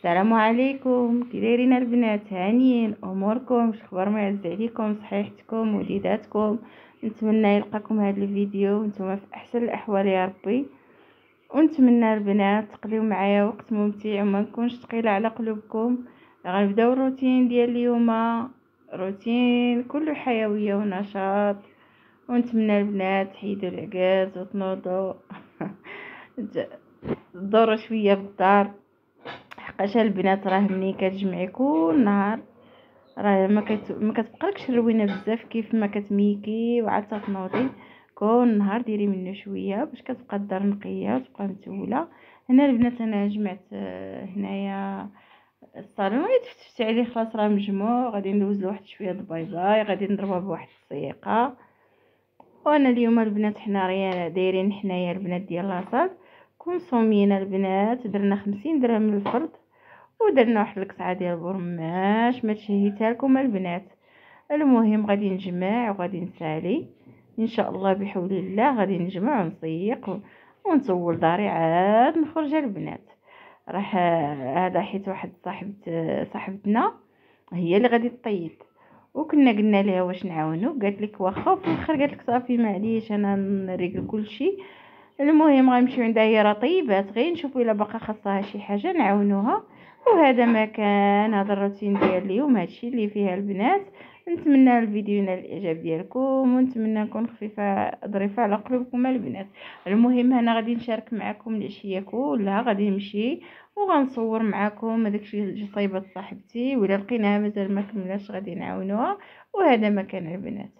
السلام عليكم، كي دايرين البنات؟ هانيين اموركم؟ شخبار معز عليكم؟ صحيحتكم وليداتكم؟ نتمنى يلقاكم هذا الفيديو وانتم في احسن الاحوال يا ربي. ونتمنى البنات تقضيو معايا وقت ممتع وما نكونش ثقيله على قلوبكم. غنبداو الروتين ديال اليوم، روتين كله حيويه ونشاط. ونتمنى البنات تحيدوا العكاز وتنوضوا تدوروا شويه بالدار، حقاش البنات راه ملي كتجمعي كل نهار راه ما كتبقالكش الروينه بزاف كيف ما كتميكي وعاد تنوضي. كل نهار ديري منه شويه باش كتبقى الدار نقيه وتبقى متوله. هنا البنات انا جمعت هنايا الصالون اللي تفتشت عليه، خلاص راه مجموع. غادي ندوز لواحد شويه د باي باي، غادي نضربها بواحد السيقه. وانا اليوم البنات حنا ريا دايرين حنايا البنات ديال لاصال كونسومينا البنات، درنا 50 درهم من الفرد ودرنا واحد القطعه ديال البرماش ما تشهيتها لكم البنات. المهم غادي نجمع وغادي نسالي ان شاء الله بحول الله. غادي نجمع ونسيق ونطول داري عاد نخرج البنات. راح هذا حيت واحد صاحبتنا هي اللي غادي تطيب، وكنا قلنا لها واش نعاونو، قالت لك واخا. في الاخر قالت لك صافي معليش انا نريقل كل شيء. المهم غنمشيو عندها، هي راه طيبات، غير نشوفوا الا باقا خاصها شي حاجه نعاونوها. وهذا ما كان، هذا الروتين ديال اليوم، هادشي اللي فيها البنات. نتمنى الفيديو ينال الاعجاب ديالكم، ونتمنى نكون خفيفه ظريفه على قلوبكم البنات. المهم انا غادي نشارك معكم العشيه كلها، غادي نمشي وغنصور معكم هذاكشي اللي صايبه صاحبتي، ولا لقيناها مازال ما كملاتش غادي نعاونوها. وهذا ما كان البنات.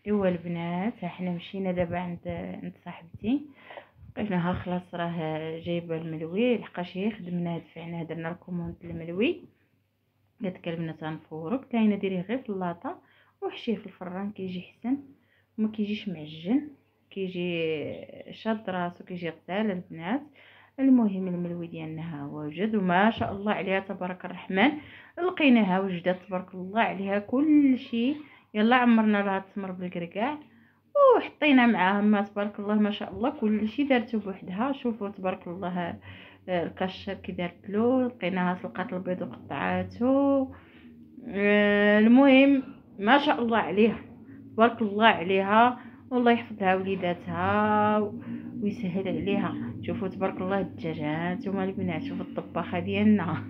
ايوا البنات احنا مشينا دابا عند صاحبتي، لقيناها خلاص راه جايبه الملوي، لحقاش هي خدمنا دفعنا درنا الكوموند الملوي. قالت لك البنات غنفورك كاينه ديريه غير في اللاطه وحشيه في الفران كيجي حسن وما كيجيش معجن، كيجي شاد راسو كيجي غزال البنات. المهم الملوي ديالنا ها هو وجد وما شاء الله عليها تبارك الرحمن. لقيناها وجدت تبارك الله عليها كل شيء. يلا عمرنا لها التمر بالكركاع وحطينا معاهم ما تبارك الله ما شاء الله كلشي دارته بوحدها. شوفوا تبارك الله الكاشير كي دارت له، لقيناها سلقات البيض وقطعاتو. المهم ما شاء الله عليها تبارك الله عليها، والله يحفظها وليداتها ويسهل عليها. شوفوا تبارك الله الدجاج، ها نتوما البنات شوفوا الطباخه ديالنا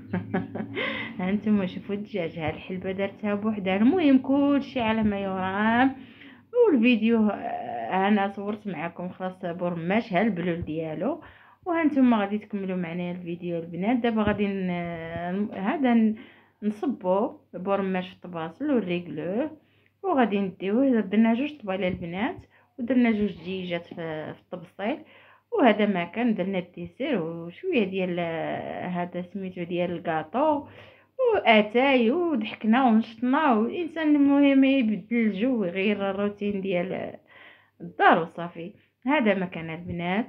ها نتوما شوفوا الدجاج، ها الحلبه دارتها بوحدها. المهم كلشي على ما يرام. والفيديو انا صورت معكم خلاص برماش ها البلول ديالو، وهانتوما غادي تكملوا معنا الفيديو البنات. دابا غادي هذا نصبو برماش في الطباصل ونريقلوه، وغادي نديوه. درنا جوج طبالة البنات، ودرنا جوج ديجات في الطبسيل، وهذا ما كان درنا الديسير وشويه ديال هذا سميتو ديال الكاطو واتاي، وضحكنا ونشطنا، والانسان المهم يبدل الجو ويغير الروتين ديال الدار وصافي. هذا ما كان البنات.